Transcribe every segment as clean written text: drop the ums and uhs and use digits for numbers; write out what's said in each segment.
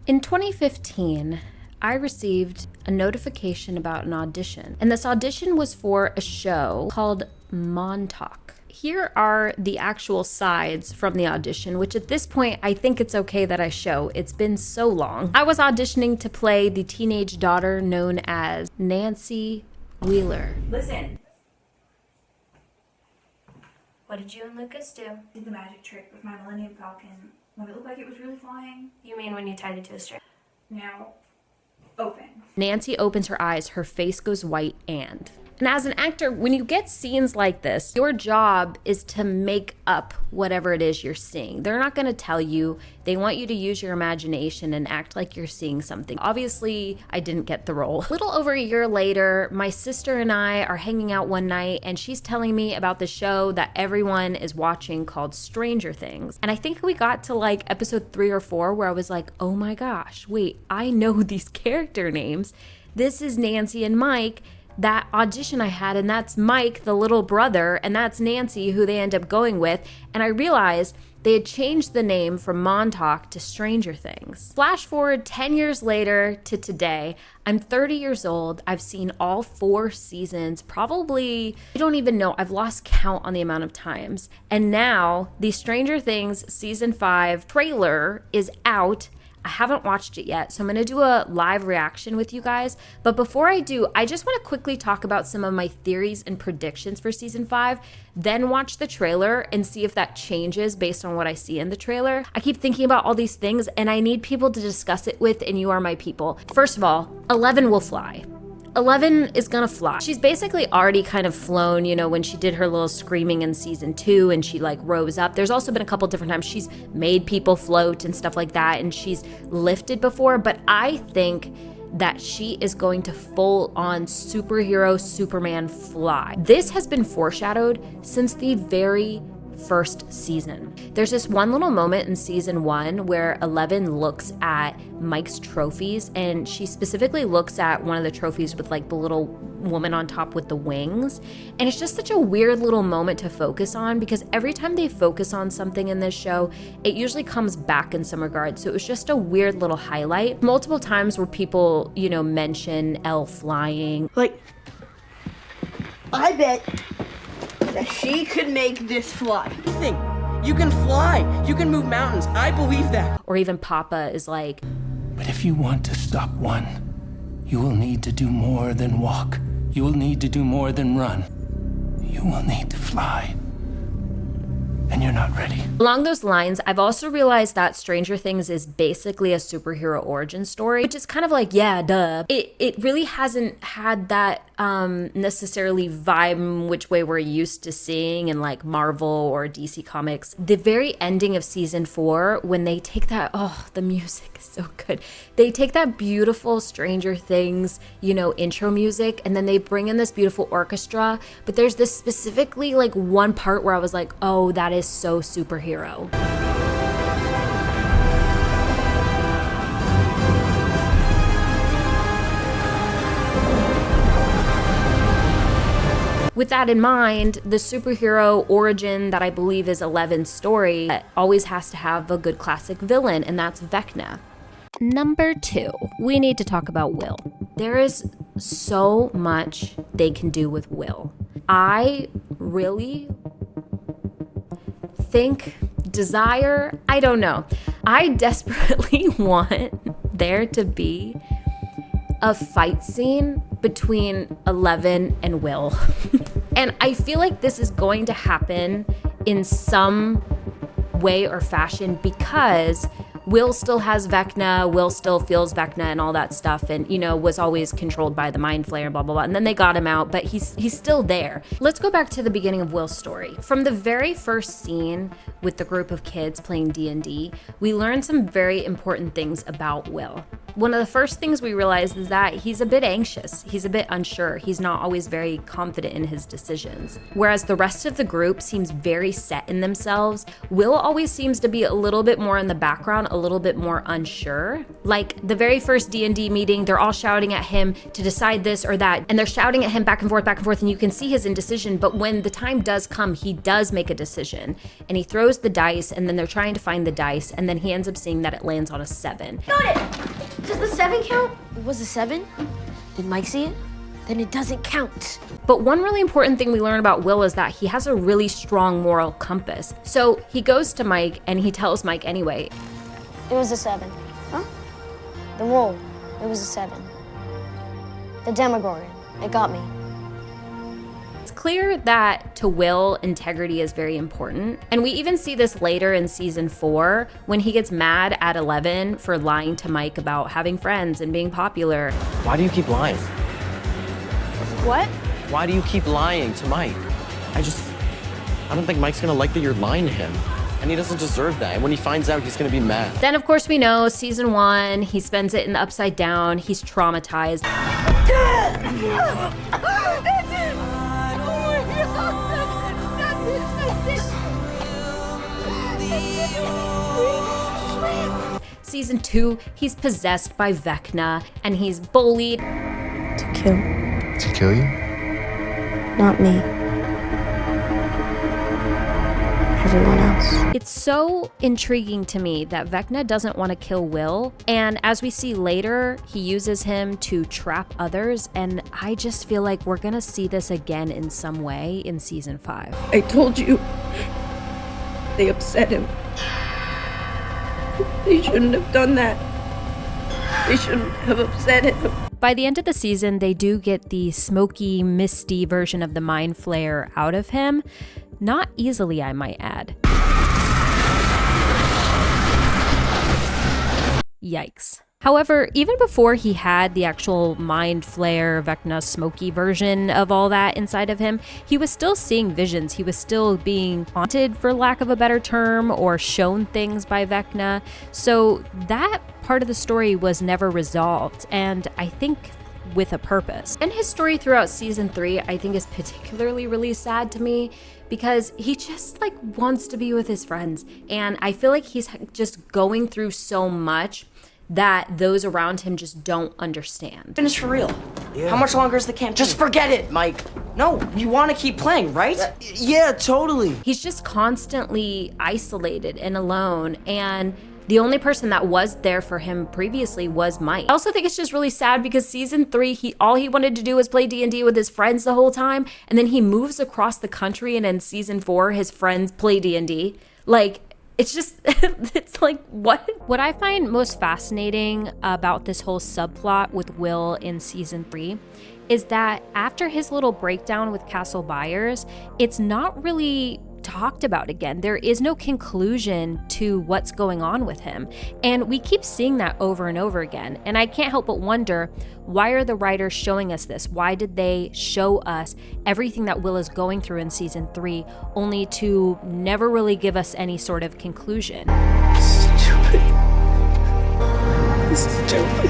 In 2015, I received a notification about an audition, and this audition was for a show called Montauk. Here are the actual sides from the audition, which at this point, I think it's okay that I show. It's been so long. I was auditioning to play the teenage daughter known as Nancy Wheeler. Listen. What did you and Lucas do? Did the magic trick with my Millennium Falcon when it looked like it was really flying. You mean when you tied it to a string? Now, open. Nancy opens her eyes, her face goes white, and as an actor, when you get scenes like this, your job is to make up whatever it is you're seeing. They're not going to tell you. They want you to use your imagination and act like you're seeing something. Obviously, I didn't get the role. A little over a year later, my sister and I are hanging out one night, and she's telling me about the show that everyone is watching called Stranger Things. And I think we got to like episode 3 or 4 where I was like, oh my gosh, wait, I know these character names. This is Nancy and Mike. That audition I had, and that's Mike, the little brother, and that's Nancy, who they end up going with. And I realized they had changed the name from Montauk to Stranger Things. Flash forward 10 years later to today. I'm 30 years old. I've seen all 4 seasons, probably, I don't even know, I've lost count on the amount of times. And now the Stranger Things season 5 trailer is out. I haven't watched it yet, so I'm going to do a live reaction with you guys. But before I do, I just want to quickly talk about some of my theories and predictions for season 5, then watch the trailer and see if that changes based on what I see in the trailer. I keep thinking about all these things, and I need people to discuss it with, and you are my people. First of all, 11 will fly. 11 is gonna fly. She's basically already kind of flown, you know, when she did her little screaming in season 2 and she like rose up. There's also been a couple different times she's made people float and stuff like that, and she's lifted before, but I think that she is going to full on superhero Superman fly. This has been foreshadowed since the very first season. There's this one little moment in season 1 where 11 looks at Mike's trophies, and she specifically looks at one of the trophies with like the little woman on top with the wings. And it's just such a weird little moment to focus on, because every time they focus on something in this show, it usually comes back in some regard. So it was just a weird little highlight. Multiple times where people, you know, mention Elle flying. Like, I bet that she could make this fly. You can fly. You can move mountains. I believe that. Or even Papa is like, but if you want to stop one, you will need to do more than walk. You will need to do more than run. You will need to fly. And you're not ready. Along those lines, I've also realized that Stranger Things is basically a superhero origin story, which is kind of like, yeah, duh. It really hasn't had that necessarily vibe which way we're used to seeing in like Marvel or DC Comics. The very ending of season 4, when they take that, oh, the music is so good. They take that beautiful Stranger Things, you know, intro music, and then they bring in this beautiful orchestra. But there's this specifically like one part where I was like, oh, that is so superhero. With that in mind, the superhero origin that I believe is 11's story always has to have a good classic villain, and that's Vecna. Number 2, we need to talk about Will. There is so much they can do with Will. I really desire, I don't know. I desperately want there to be a fight scene between 11 and Will. And I feel like this is going to happen in some way or fashion, because Will still has Vecna, Will still feels Vecna and all that stuff, and, you know, was always controlled by the Mind Flayer, blah, blah, blah. And then they got him out, but he's still there. Let's go back to the beginning of Will's story. From the very first scene with the group of kids playing D&D, we learned some very important things about Will. one of the first things we realize is that he's a bit anxious. He's a bit unsure. He's not always very confident in his decisions. Whereas the rest of the group seems very set in themselves, Will always seems to be a little bit more in the background, a little bit more unsure. Like the very first D&D meeting, they're all shouting at him to decide this or that, and they're shouting at him back and forth, and you can see his indecision, but when the time does come, he does make a decision, and he throws the dice, and then they're trying to find the dice, and then he ends up seeing that it lands on a 7. Got it! Does the 7 count? It was a 7? Did Mike see it? Then it doesn't count. But one really important thing we learn about Will is that he has a really strong moral compass. So he goes to Mike and he tells Mike anyway. It was a 7. Huh? The roll. It was a 7. The Demogorgon. It got me. It's clear that to Will, integrity is very important. And we even see this later in season 4 when he gets mad at 11 for lying to Mike about having friends and being popular. Why do you keep lying? What? Why do you keep lying to Mike? I don't think Mike's gonna like that you're lying to him. And he doesn't deserve that. And when he finds out, he's gonna be mad. Then, of course, we know season 1, he spends it in the Upside Down. He's traumatized. Season 2, he's possessed by Vecna and he's bullied. To kill. To kill you? Not me. Everyone else. It's so intriguing to me that Vecna doesn't want to kill Will, and as we see later, he uses him to trap others, and I just feel like we're gonna see this again in some way in season 5. I told you. They upset him. They shouldn't have done that. They shouldn't have upset him. By the end of the season, they do get the smoky, misty version of the Mind Flayer out of him. Not easily, I might add. Yikes. However, even before he had the actual Mind Flayer, Vecna, smoky version of all that inside of him, he was still seeing visions. He was still being haunted, for lack of a better term, or shown things by Vecna. So that part of the story was never resolved, and I think with a purpose. And his story throughout season 3, I think, is particularly really sad to me because he just like wants to be with his friends. And I feel like he's just going through so much that those around him just don't understand. Finish for real. Yeah. How much longer is the campaign? Just forget it, Mike. No, you want to keep playing, right? Yeah, totally. He's just constantly isolated and alone, and the only person that was there for him previously was Mike. I also think it's just really sad because season 3, all he wanted to do was play D&D with his friends the whole time, and then he moves across the country, and in season 4, his friends play D&D. Like, it's just, it's like, what? What I find most fascinating about this whole subplot with Will in season 3 is that after his little breakdown with Castle Byers, it's not really talked about again. There is no conclusion to what's going on with him. And we keep seeing that over and over again. And I can't help but wonder, why are the writers showing us this? Why did they show us everything that Will is going through in season 3, only to never really give us any sort of conclusion? Stupid. Stupid.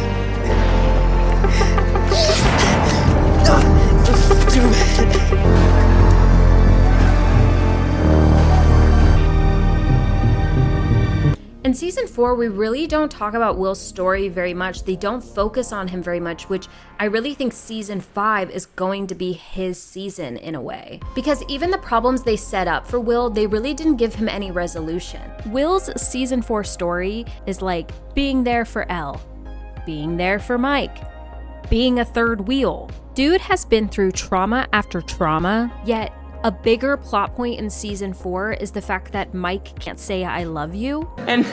Stupid. In season 4, we really don't talk about Will's story very much. They don't focus on him very much, which I really think season 5 is going to be his season in a way. Because even the problems they set up for Will, they really didn't give him any resolution. Will's season 4 story is like being there for Elle, being there for Mike, being a third wheel. Dude has been through trauma after trauma, yet a bigger plot point in season 4 is the fact that Mike can't say I love you. And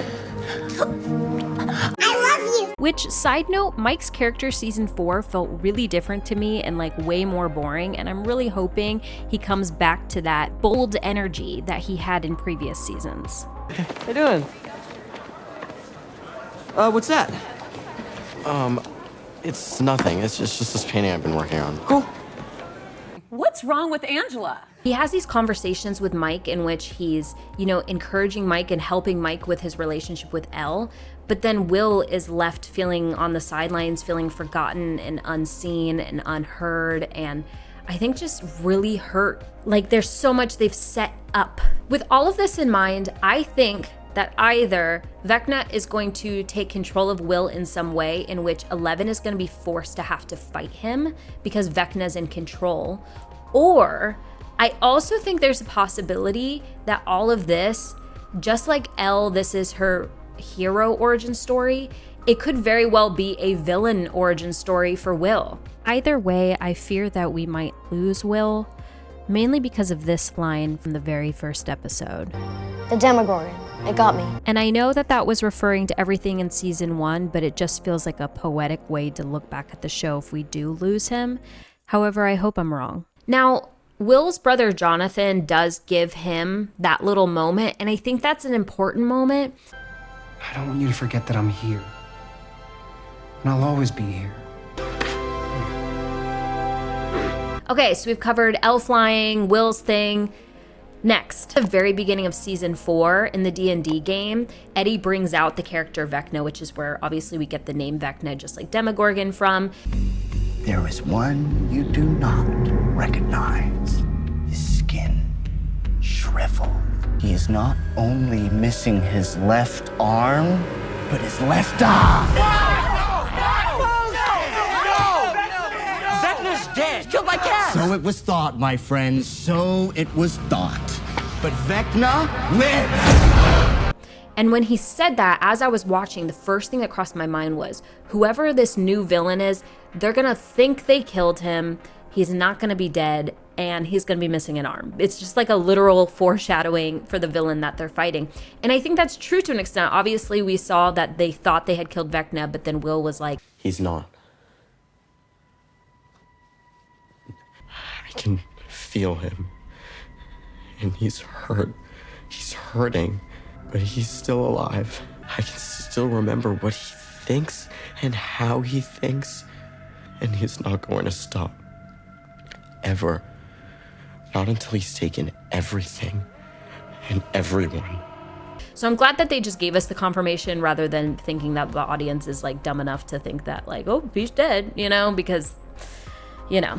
I love you! Which, side note, Mike's character season 4 felt really different to me and like way more boring, and I'm really hoping he comes back to that bold energy that he had in previous seasons. how you doing? What's that? It's nothing. It's just this painting I've been working on. Cool. What's wrong with Angela? He has these conversations with Mike in which he's, encouraging Mike and helping Mike with his relationship with Elle, But then Will is left feeling on the sidelines, feeling forgotten and unseen and unheard, and I think just really hurt. Like there's so much they've set up. With all of this in mind, I think that either Vecna is going to take control of Will in some way in which 11 is going to be forced to have to fight him because Vecna's in control, or I also think there's a possibility that all of this, just like Elle, this is her hero origin story, it could very well be a villain origin story for Will. Either way, I fear that we might lose Will, mainly because of this line from the very first episode. The Demogorgon, it got me. And I know that that was referring to everything in season 1, but it just feels like a poetic way to look back at the show if we do lose him. However, I hope I'm wrong. Now, Will's brother Jonathan does give him that little moment, and I think that's an important moment. I don't want you to forget that I'm here. And I'll always be here. Okay, so we've covered Elle flying, Will's thing. Next, at the very beginning of season 4 in the D&D game, Eddie brings out the character Vecna, which is where obviously we get the name Vecna, just like Demogorgon from. There is one you do not recognize. His skin shriveled. He is not only missing his left arm, but his left eye. Vecna's dead, killed by cats. So it was thought, my friends. So it was thought. But Vecna lives. And when he said that, as I was watching, the first thing that crossed my mind was, whoever this new villain is, they're gonna think they killed him, he's not gonna be dead, and he's gonna be missing an arm. It's just like a literal foreshadowing for the villain that they're fighting. And I think that's true to an extent. Obviously, we saw that they thought they had killed Vecna, but then Will was like, he's not. I can feel him. And he's hurt. He's hurting. But he's still alive. I can still remember what he thinks and how he thinks. And he's not going to stop. Ever. Not until he's taken everything and everyone. So I'm glad that they just gave us the confirmation rather than thinking that the audience is like dumb enough to think that like, oh, he's dead, you know, because, you know.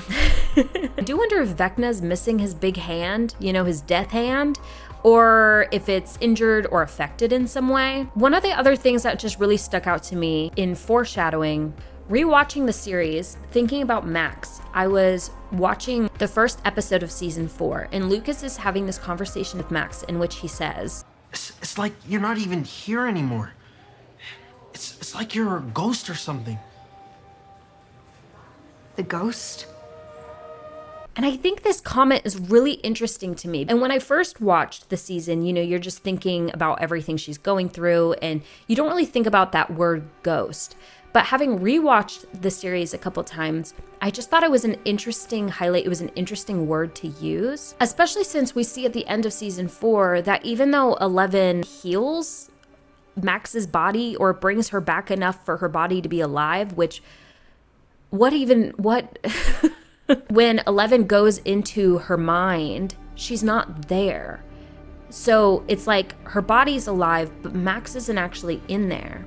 I do wonder if Vecna's missing his big hand, you know, his death hand, or if it's injured or affected in some way. One of the other things that just really stuck out to me in foreshadowing, rewatching the series, thinking about Max, I was watching the first episode of season 4, and Lucas is having this conversation with Max in which he says, It's like you're not even here anymore. It's like you're a ghost or something. The ghost? And I think this comment is really interesting to me. And when I first watched the season, you know, you're just thinking about everything she's going through, and you don't really think about that word ghost. But having rewatched the series a couple times, I just thought it was an interesting highlight. It was an interesting word to use, especially since we see at the end of season 4 that even though 11 heals Max's body or brings her back enough for her body to be alive, which what when 11 goes into her mind, she's not there. So it's like her body's alive, but Max isn't actually in there.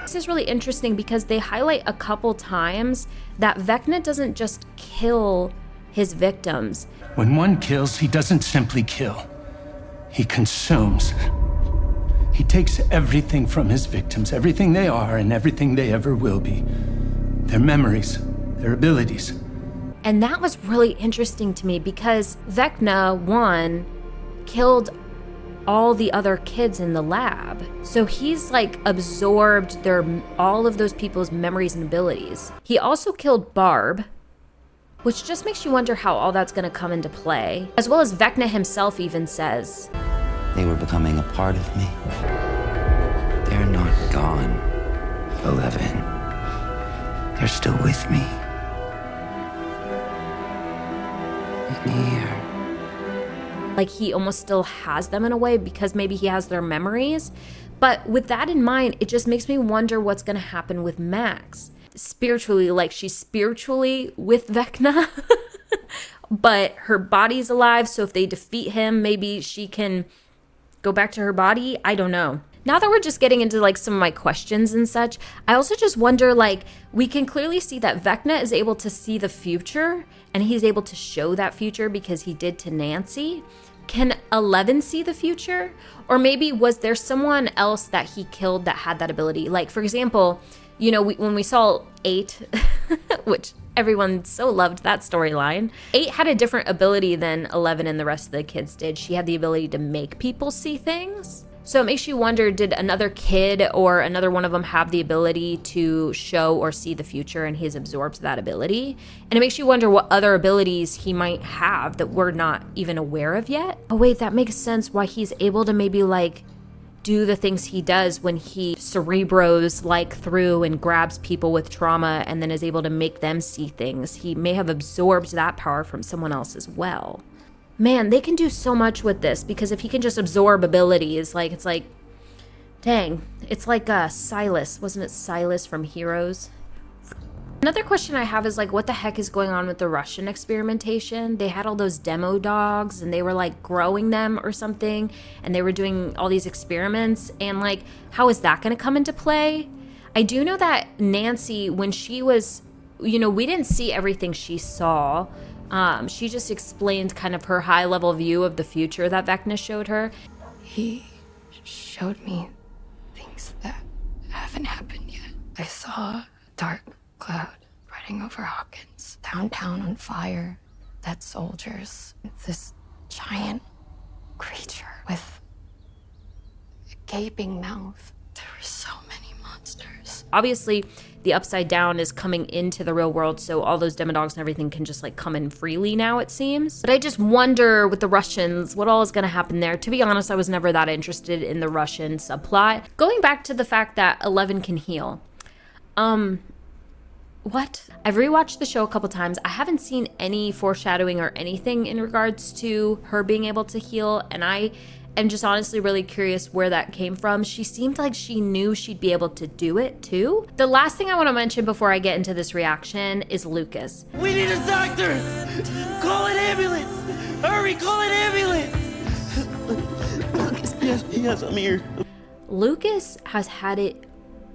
This is really interesting because they highlight a couple times that Vecna doesn't just kill his victims. When one kills, he doesn't simply kill. He consumes. He takes everything from his victims, everything they are and everything they ever will be. Their memories, their abilities. And that was really interesting to me because Vecna, one, killed all the other kids in the lab. So he's like absorbed all of those people's memories and abilities. He also killed Barb, which just makes you wonder how all that's gonna come into play. As well as Vecna himself even says, they were becoming a part of me. They're not gone, 11. They're still with me. In here. like he almost still has them in a way because maybe he has their memories. But with that in mind, it just makes me wonder what's going to happen with Max. Spiritually, like she's spiritually with Vecna. but her body's alive. So if they defeat him, maybe she can go back to her body. I don't know. Now that we're just getting into like some of my questions and such, I also just wonder, like, we can clearly see that Vecna is able to see the future and he's able to show that future because he did to Nancy. Can 11 see the future? Or maybe was there someone else that he killed that had that ability? Like, for example, you know, when we saw 8, which everyone so loved that storyline, 8 had a different ability than 11 and the rest of the kids did. She had the ability to make people see things. So it makes you wonder, did another kid or another one of them have the ability to show or see the future and he's absorbed that ability? And it makes you wonder what other abilities he might have that we're not even aware of yet. Oh wait, that makes sense why he's able to maybe like do the things he does when he cerebros like through and grabs people with trauma and then is able to make them see things. He may have absorbed that power from someone else as well. Man, they can do so much with this because if he can just absorb abilities, like, it's like, dang, it's like Silas. Wasn't it Silas from Heroes? Another question I have is like, what the heck is going on with the Russian experimentation? They had all those demo dogs and they were like growing them or something and they were doing all these experiments, and like, how is that going to come into play? I do know that Nancy, when she was, you know, we didn't see everything she saw. She just explained kind of her high-level view of the future that Vecna showed her. He showed me things that haven't happened yet. I saw a dark cloud riding over Hawkins, downtown on fire, dead soldiers, this giant creature with a gaping mouth. There were so many monsters. Obviously, the Upside Down is coming into the real world, so all those demodogs and everything can just like come in freely now, it seems. But I just wonder with the Russians, what all is going to happen there. To be honest, I was never that interested in the Russian subplot. Going back to the fact that 11 can heal. What? I've rewatched the show a couple times. I haven't seen any foreshadowing or anything in regards to her being able to heal, and I am just honestly really curious where that came from. She seemed like she knew she'd be able to do it too. The last thing I want to mention before I get into this reaction is Lucas. We need a doctor! Call an ambulance! Hurry, call an ambulance! Lucas. Yes, I'm here. Lucas has had it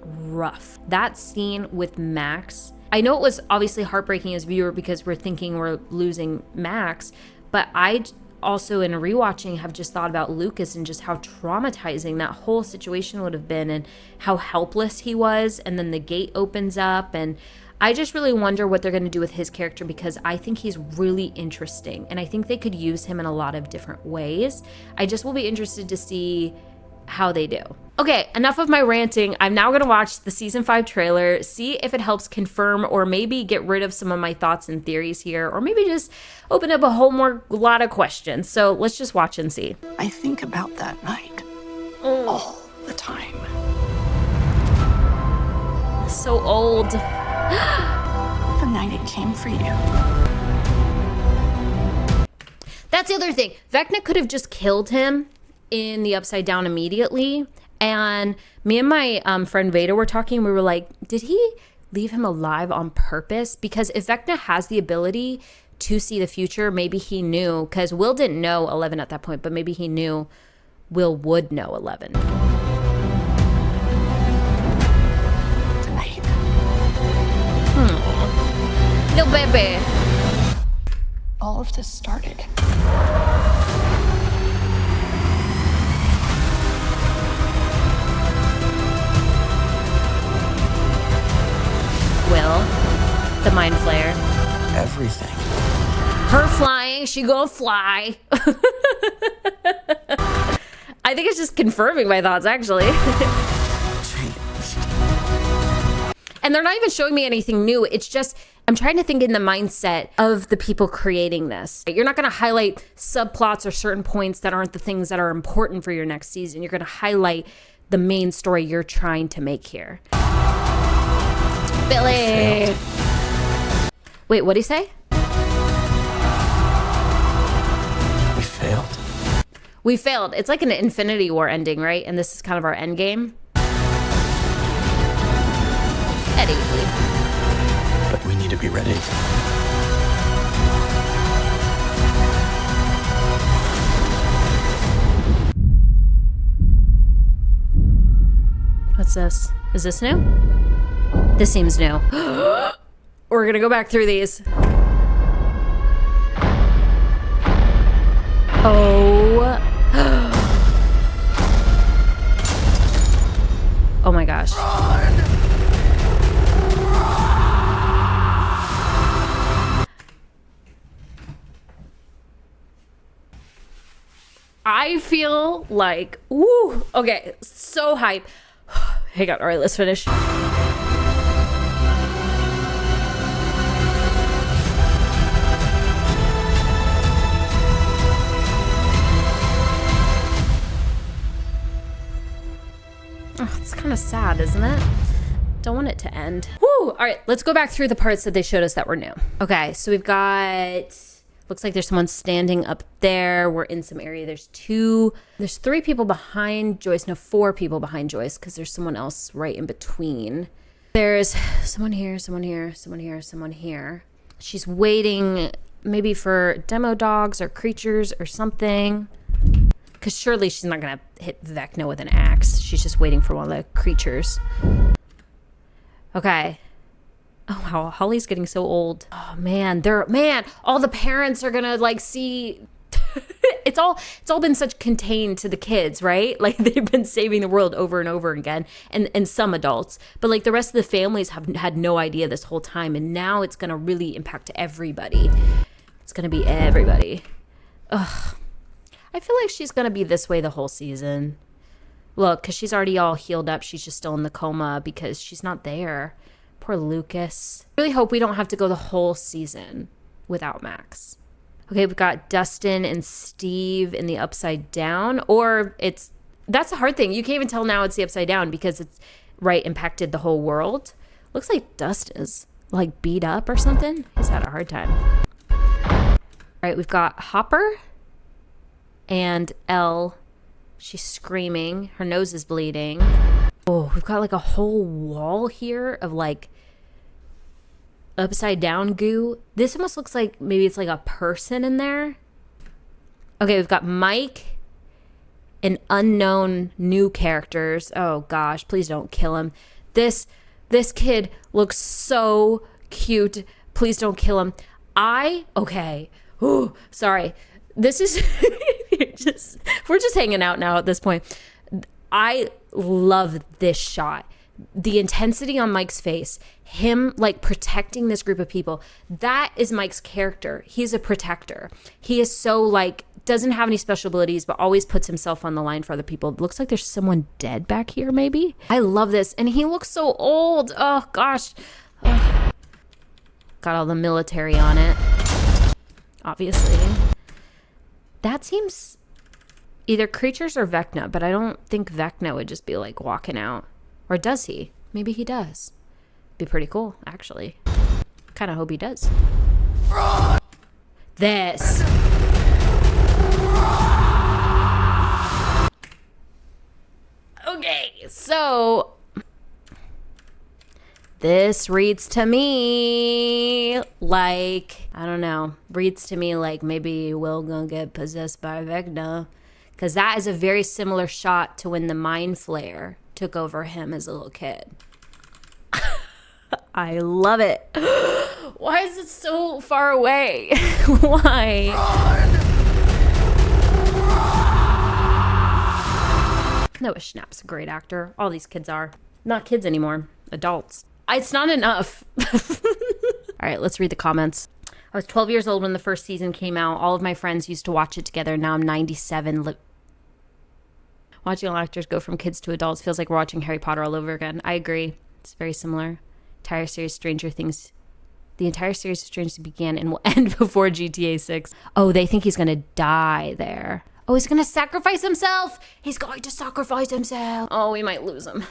rough. That scene with Max, I know it was obviously heartbreaking as a viewer because we're thinking we're losing Max, but I also in rewatching have just thought about Lucas and just how traumatizing that whole situation would have been and how helpless he was, and then the gate opens up, and I just really wonder what they're going to do with his character because I think he's really interesting and I think they could use him in a lot of different ways. I just will be interested to see how they do. Okay, enough of my ranting. I'm now gonna watch the season 5 trailer, see if it helps confirm or maybe get rid of some of my thoughts and theories here, or maybe just open up a whole lot of questions. So let's just watch and see. I think about that night all the time. So old. The night it came for you. That's the other thing. Vecna could have just killed him in the Upside Down immediately, and me and my friend Veda were talking. We were like, did he leave him alive on purpose? Because if Vecna has the ability to see the future, maybe he knew, because Will didn't know 11 at that point, but maybe he knew Will would know 11. Tonight. Little baby. All of this started. Will, the mind flayer. Everything. Her flying, she gonna fly. I think it's just confirming my thoughts, actually. And they're not even showing me anything new. It's just, I'm trying to think in the mindset of the people creating this. You're not gonna highlight subplots or certain points that aren't the things that are important for your next season. You're gonna highlight the main story you're trying to make here. Billy. Wait, what'd he say? We failed. We failed. It's like an Infinity War ending, right? And this is kind of our end game. Eddie. But we need to be ready. this? Is this new? This seems new. We're gonna go back through these. Oh. Oh my gosh. I feel like, woo, okay, so hype. Hang on, all right, let's finish. Oh, it's kind of sad, isn't it? Don't want it to end. Woo! All right, let's go back through the parts that they showed us that were new. Okay, so we've got, looks like there's someone standing up there. We're in some area. There's 3 people behind Joyce. No, 4 people behind Joyce, because there's someone else right in between. There's someone here, someone here, someone here, someone here. She's waiting maybe for demo dogs or creatures or something. Because surely she's not going to hit Vecna with an axe. She's just waiting for one of the creatures. Okay. Oh, wow. Holly's getting so old. Oh, man. All the parents are going to, like, see... It's all been such contained to the kids, right? Like, they've been saving the world over and over again. And some adults. But, like, the rest of the families have had no idea this whole time. And now it's going to really impact everybody. It's going to be everybody. Ugh. I feel like she's going to be this way the whole season. Look, because she's already all healed up. She's just still in the coma because she's not there. Poor Lucas. I really hope we don't have to go the whole season without Max. Okay, we've got Dustin and Steve in the Upside Down. Or that's the hard thing. You can't even tell now it's the Upside Down because it's, right, impacted the whole world. Looks like Dustin is, like, beat up or something. He's had a hard time. All right, we've got Hopper and Elle. She's screaming. Her nose is bleeding. Oh, we've got like a whole wall here of like upside down goo. This almost looks like maybe it's like a person in there. Okay, we've got Mike and unknown new characters. Oh gosh, please don't kill him. This kid looks so cute. Please don't kill him. Okay. Ooh, sorry. This is we're just hanging out now at this point. I love this shot. The intensity on Mike's face, him like protecting this group of people. That is Mike's character. He's a protector. He is so like, doesn't have any special abilities, but always puts himself on the line for other people. It looks like there's someone dead back here maybe. I love this. And he looks so old. Oh gosh. Ugh. Got all the military on it. Obviously. That seems either creatures or Vecna, but I don't think Vecna would just be like walking out. Or does he? Maybe he does. Be pretty cool, actually. Kind of hope he does. This. Okay, so this reads to me like, I don't know, reads to me like maybe Will gonna get possessed by Vecna. Because that is a very similar shot to when the Mind Flayer took over him as a little kid. I love it. Why is it so far away? Why? Noah Schnapp's a great actor. All these kids are. Not kids anymore. Adults. It's not enough. All right, let's read the comments. I was 12 years old when the first season came out. All of my friends used to watch it together. Now I'm 97. Watching all actors go from kids to adults feels like we're watching Harry Potter all over again. I agree. It's very similar. The entire series of Stranger Things began and will end before GTA 6. Oh, they think he's going to die there. Oh, he's going to sacrifice himself. He's going to sacrifice himself. Oh, we might lose him.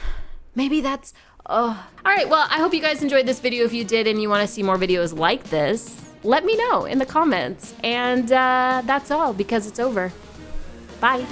Maybe that's... Oh. All right, well, I hope you guys enjoyed this video. If you did and you want to see more videos like this, let me know in the comments. And that's all because it's over. Bye.